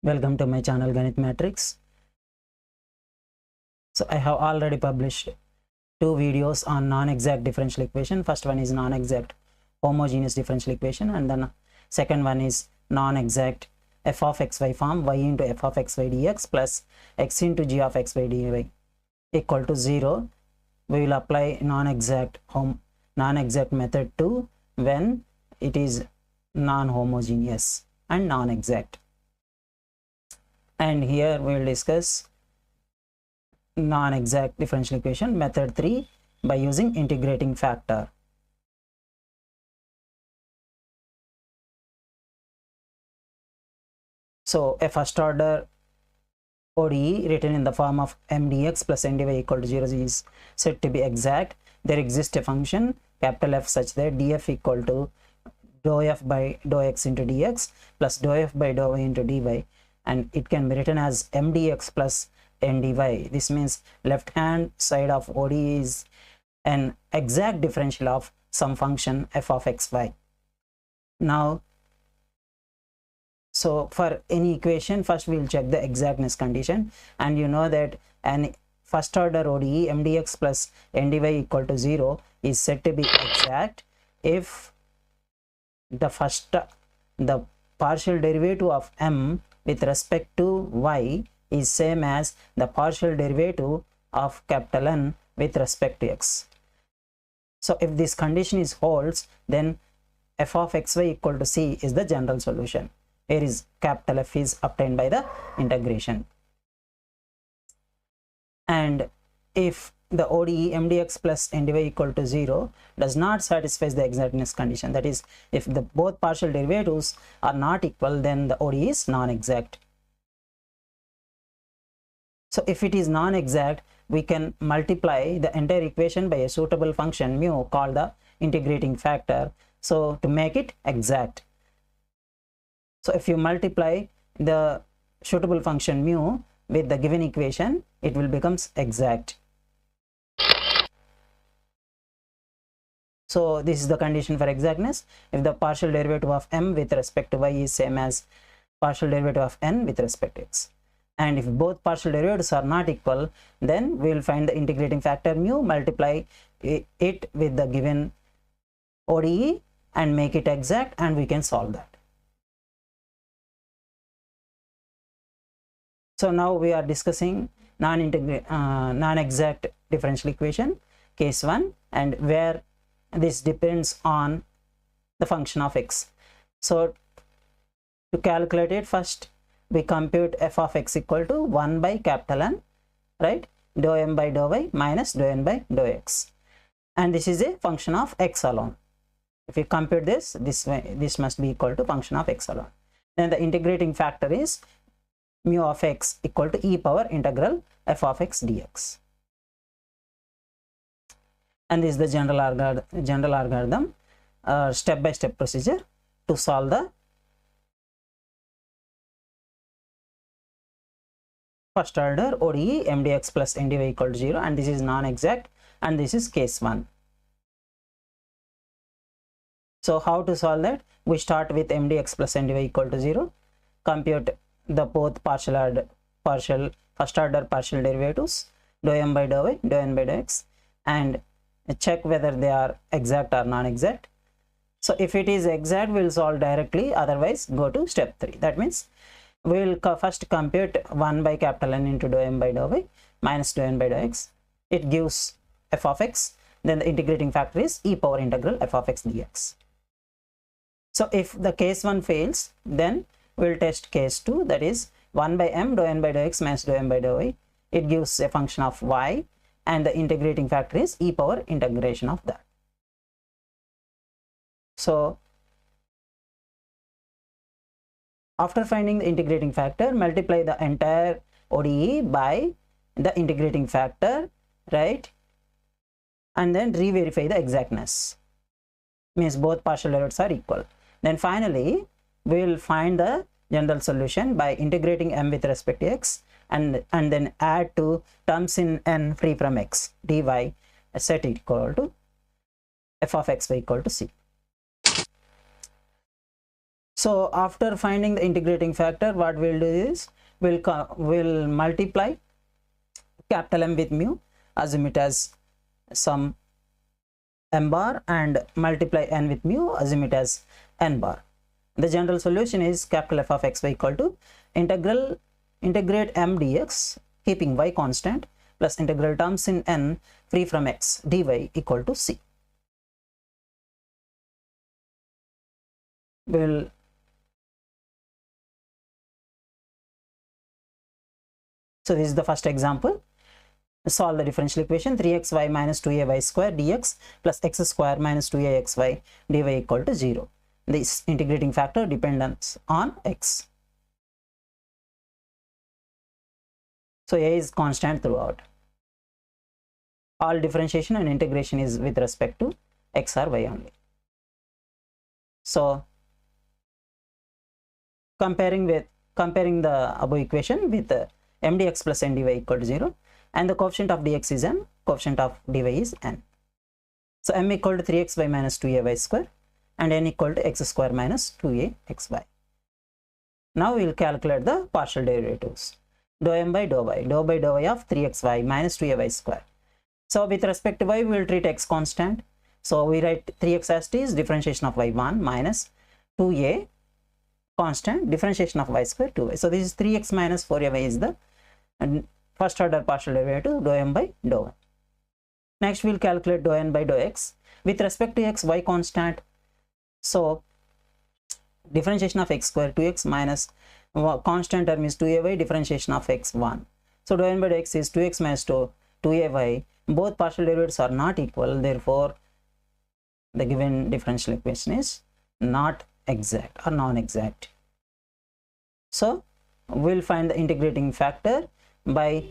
Welcome to my channel Ganit Matrix. So I have already published two videos on non-exact differential equation. First one is non-exact homogeneous differential equation, and then second one is non-exact f of xy form y into f of xy dx plus x into g of xy dy equal to 0. We will apply non-exact method to when it is non-homogeneous and non-exact. And here we will discuss non-exact differential equation method 3 by using integrating factor. So a first order ODE written in the form of mdx plus ndy equal to 0 is said to be exact. There exists a function capital F such that df equal to dou f by dou x into dx plus dou f by dou y into dy, and it can be written as mdx plus ndy. This means left hand side of ODE is an exact differential of some function f of xy. Now, so for any equation, first we will check the exactness condition, and you know that an first order ODE mdx plus ndy equal to 0 is said to be exact if the partial derivative of m with respect to y is same as the partial derivative of capital N with respect to x. So if this condition is holds, then f of xy equal to c is the general solution. Here is capital F is obtained by the integration. And if the ODE mdx plus ndy equal to 0 does not satisfy the exactness condition, that is, if the both partial derivatives are not equal, then the ODE is non-exact. So if it is non-exact, we can multiply the entire equation by a suitable function mu called the integrating factor, so to make it exact. So if you multiply the suitable function mu with the given equation, it will become exact. So this is the condition for exactness. If the partial derivative of m with respect to y is same as partial derivative of n with respect to x, and if both partial derivatives are not equal, then we will find the integrating factor mu, multiply it with the given ODE and make it exact, and we can solve that. So now we are discussing non-exact differential equation case 1, and where this depends on the function of x. So to calculate it, first we compute f of x equal to 1 by capital N, right, dou m by dou y minus dou n by dou x, and this is a function of x alone. If we compute this way, this must be equal to function of x alone. Then the integrating factor is mu of x equal to e power integral f of x dx, and this is the general algorithm, step-by-step procedure to solve the first order ODE mdx plus ndy equal to 0, and this is non-exact, and this is case 1. So how to solve that? We start with mdx plus ndy equal to 0, compute the both first order partial derivatives dou m by dou y, dou n by dou x, and check whether they are exact or non-exact. So if it is exact, we will solve directly, otherwise go to step 3. That means we will first compute 1 by capital N into dou m by dou y minus dou n by dou x. It gives f of x. Then the integrating factor is e power integral f of x dx. So if the case 1 fails, then we will test case 2, that is 1 by m dou n by dou x minus dou m by dou y. It gives a function of y, and the integrating factor is e power integration of that. So after finding the integrating factor, multiply the entire ODE by the integrating factor, right, and then re-verify the exactness, means both partial derivatives are equal. Then finally we will find the general solution by integrating m with respect to x, and then add to terms in n free from x, dy, set it equal to f of xy equal to c. So after finding the integrating factor, what we'll do is we'll multiply capital M with mu, assume it as some m bar, and multiply n with mu, assume it as n bar. The general solution is capital F of x y equal to integrate m dx keeping y constant plus integral terms in n free from x dy equal to c. So this is the first example. Solve the differential equation 3xy minus 2ay square dx plus x square minus 2axy dy equal to 0. This integrating factor depends on x. So a is constant throughout. All differentiation and integration is with respect to x or y only. So comparing the above equation with m dx plus n dy equal to 0, and the coefficient of dx is n, coefficient of dy is n. So m equal to 3xy minus 2ay square and n equal to x square minus 2axy. Now we will calculate the partial derivatives. Dou m by dou y of 3xy minus 2ay square. So with respect to y, we will treat x constant. So we write 3x as t is differentiation of y1 minus 2a constant differentiation of y square 2y. So this is 3x minus 4ay is the first order partial derivative dou m by dou y. Next we will calculate dou n by dou x with respect to x, y constant. So differentiation of x square 2x minus constant term is 2ay differentiation of x 1. So dou n by dou x is 2x minus 2ay. Both partial derivatives are not equal, therefore the given differential equation is not exact or non-exact. So we'll find the integrating factor by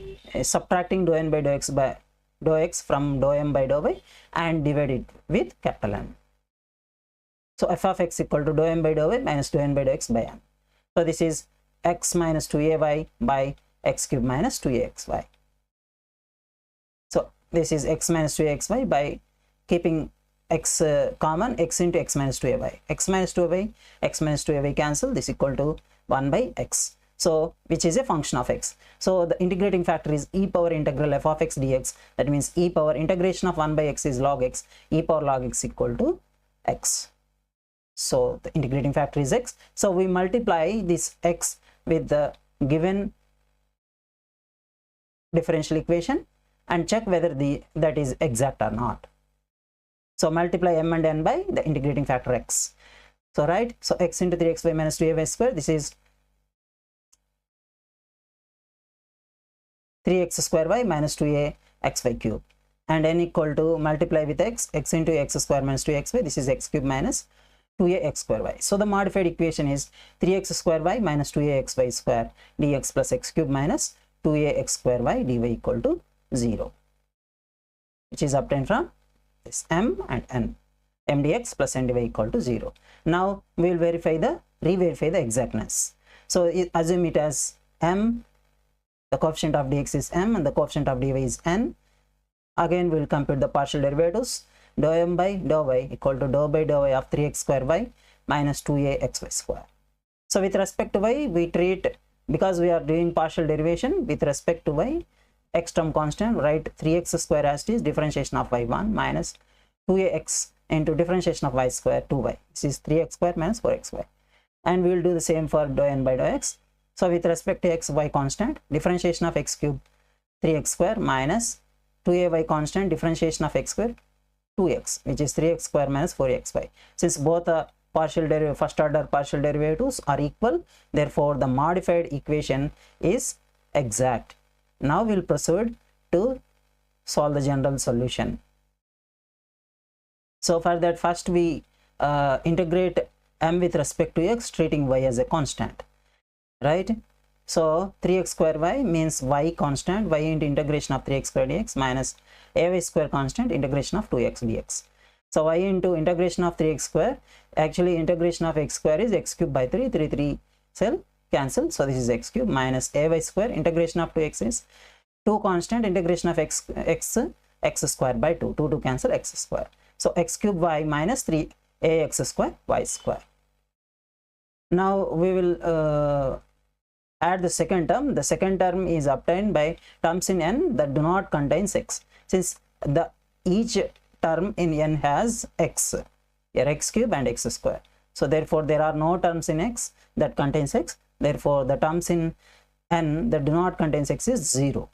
subtracting dou n by dou x from dou m by dou y and divide it with capital N. So f of x equal to dou m by dou y minus dou n by dou x by n. So this is x minus 2ay by x cube minus 2axy. So this is x minus 2axy by keeping x common, x into x minus 2ay. X minus 2ay cancel, this equal to 1 by x. So which is a function of x. So the integrating factor is e power integral f of x dx. That means e power integration of 1 by x is log x. E power log x equal to x. So the integrating factor is x. So we multiply this x with the given differential equation and check whether that is exact or not. So multiply m and n by the integrating factor x. So right, so x into 3xy minus 2ay square, this is 3x square y minus 2axy cube, and n equal to multiply with x into x square minus 2xy, this is x cube minus 2ax square y. So the modified equation is 3x square y minus 2axy square dx plus x cube minus 2ax square y dy equal to 0, which is obtained from this m and n, m dx plus n dy equal to 0. Now we will re-verify the exactness. So assume it as m, the coefficient of dx is m and the coefficient of dy is n. Again we will compute the partial derivatives. Dou m by dou y equal to dou by dou y of 3x square y minus 2axy square. So with respect to y, we treat, because we are doing partial derivation with respect to y, x term constant, write 3x square as it is differentiation of y1 minus 2ax into differentiation of y square 2y. This is 3x square minus 4xy. And we will do the same for dou n by dou x. So with respect to x, y constant, differentiation of x cube 3x square minus 2ay constant, differentiation of x square 2x, which is 3x square minus 4xy. Since both first order partial derivatives are equal, therefore the modified equation is exact. Now we'll proceed to solve the general solution. So for that, first we integrate m with respect to x, treating y as a constant, right? So 3x square y means y constant, y into integration of 3x square dx minus ay square constant, integration of 2x dx. So y into integration of 3x square, actually integration of x square is x cube by 3 cell cancel, so this is x cube minus ay square, integration of 2x is 2 constant, integration of x square by 2 cancel x square. So x cube y minus 3 ax square y square. Now we will add the second term. The second term is obtained by terms in n that do not contain x. Since each term in n has x, here x cube and x square. So therefore there are no terms in x that contains x. Therefore the terms in n that do not contain x is 0.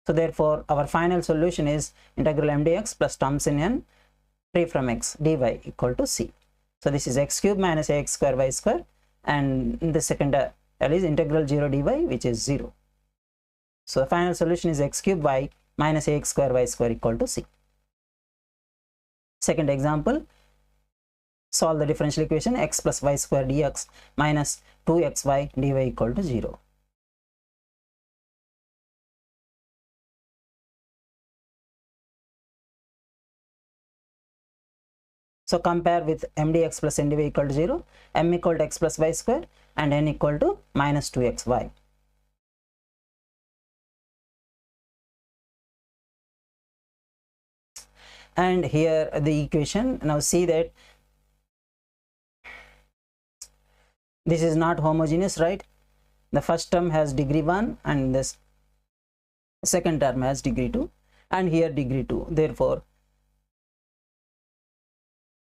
So therefore our final solution is integral m dx plus terms in n free from x dy equal to c. So this is x cube minus ax square y square, and the second that is integral 0 dy, which is 0. So the final solution is x cube y minus ax square y square equal to c. Second example, solve the differential equation x plus y square dx minus 2xy dy equal to 0. So compare with m dx plus n dy equal to 0, m equal to x plus y square and n equal to minus 2xy. And here the equation, now see that this is not homogeneous, right? The first term has degree 1 and this second term has degree 2, and here degree 2. Therefore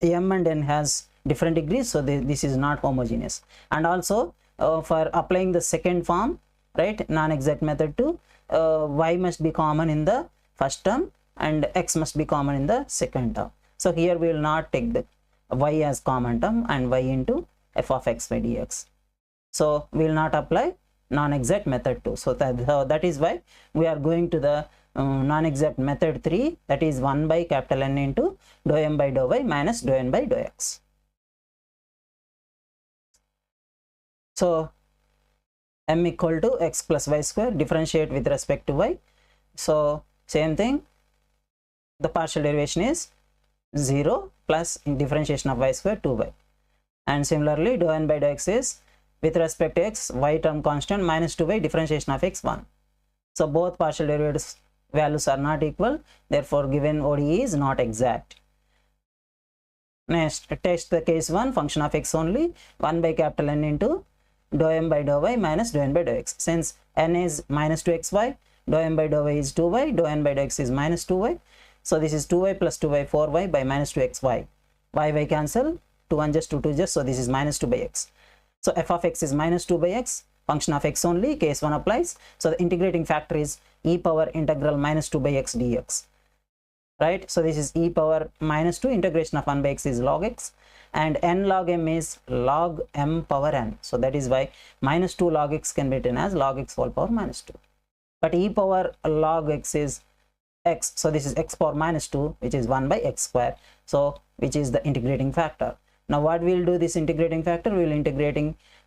m and n has different degrees, so this is not homogeneous. And also for applying the second form, right, non-exact method to y must be common in the first term and x must be common in the second term. So here we will not take the y as common term and y into f of x by dx. So we will not apply non-exact method 2. So that is why we are going to the non-exact method 3, that is 1 by capital N into dou m by dou y minus dou n by dou x. So m equal to x plus y square, differentiate with respect to y. So same thing, the partial derivation is 0 plus differentiation of y square 2y. And similarly dou n by dou x is with respect to x, y term constant minus 2y, differentiation of x 1. So both partial derivatives values are not equal, therefore given ODE is not exact. Next, test the case 1, function of x only, 1 by capital N into dou m by dou y minus dou n by dou x. Since n is minus 2xy, dou m by dou y is 2y, dou n by dou x is minus 2y. So this is 2y plus 2y 4y by minus 2xy. Y cancel, 2 1 just 2 2 just, so this is minus 2 by x. So f of x is minus 2 by x, function of x only, case 1 applies. So the integrating factor is e power integral minus 2 by x dx, right? So this is e power minus 2, integration of 1 by x is log x, and n log m is log m power n. So that is why minus 2 log x can be written as log x whole power minus 2. But e power log x is x, so this is x power minus 2, which is 1 by x square, so which is the integrating factor. Now what we will do, this integrating factor, we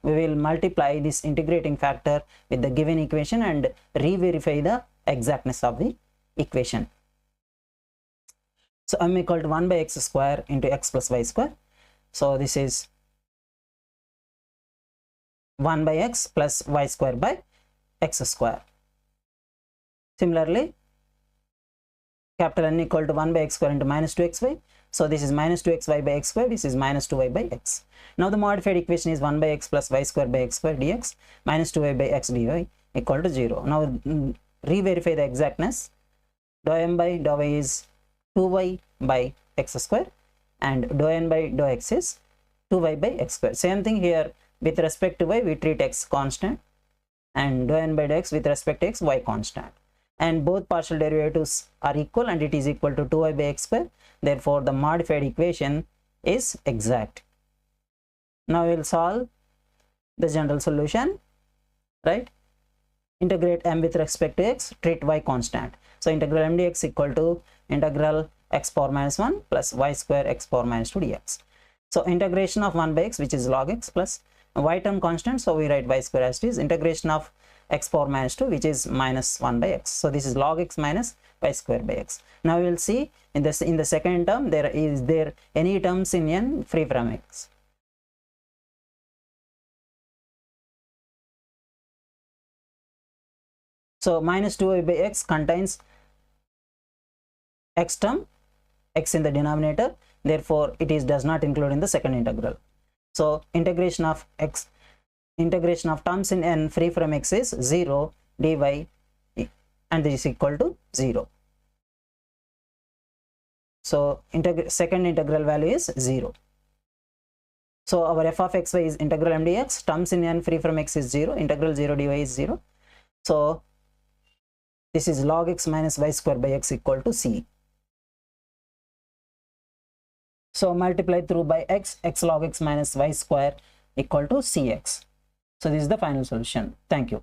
will multiply this integrating factor with the given equation and re-verify the exactness of the equation. So m equal to 1 by x square into x plus y square. So this is 1 by x plus y square by x square. Similarly, capital N equal to 1 by x square into minus 2xy. So this is minus 2xy by x square, this is minus 2y by x. Now the modified equation is 1 by x plus y square by x square dx minus 2y by x dy equal to 0. Now re-verify the exactness. Dou m by dou y is 2y by x square and dou n by dou x is 2y by x square. Same thing here, with respect to y we treat x constant and dou n by dou x with respect to x y constant. And both partial derivatives are equal and it is equal to 2y by x square. Therefore the modified equation is exact. Now we will solve the general solution, right? Integrate m with respect to x, treat y constant. So integral m dx equal to integral x power minus 1 plus y square x power minus 2 dx. So integration of 1 by x, which is log x, plus y term constant, so we write y square as it is, integration of x power minus 2, which is minus 1 by x. So this is log x minus y square by x. Now we will see in the second term, is there any terms in n free from x. So minus 2y by x contains x term, x in the denominator, therefore it does not include in the second integral. So integration of terms in n free from x is 0 dy, and this is equal to 0. So second integral value is 0. So our f of xy is integral m dx, terms in n free from x is 0, integral 0 dy is 0. So this is log x minus y square by x equal to c. So multiply through by x log x minus y square equal to cx. So this is the final solution. Thank you.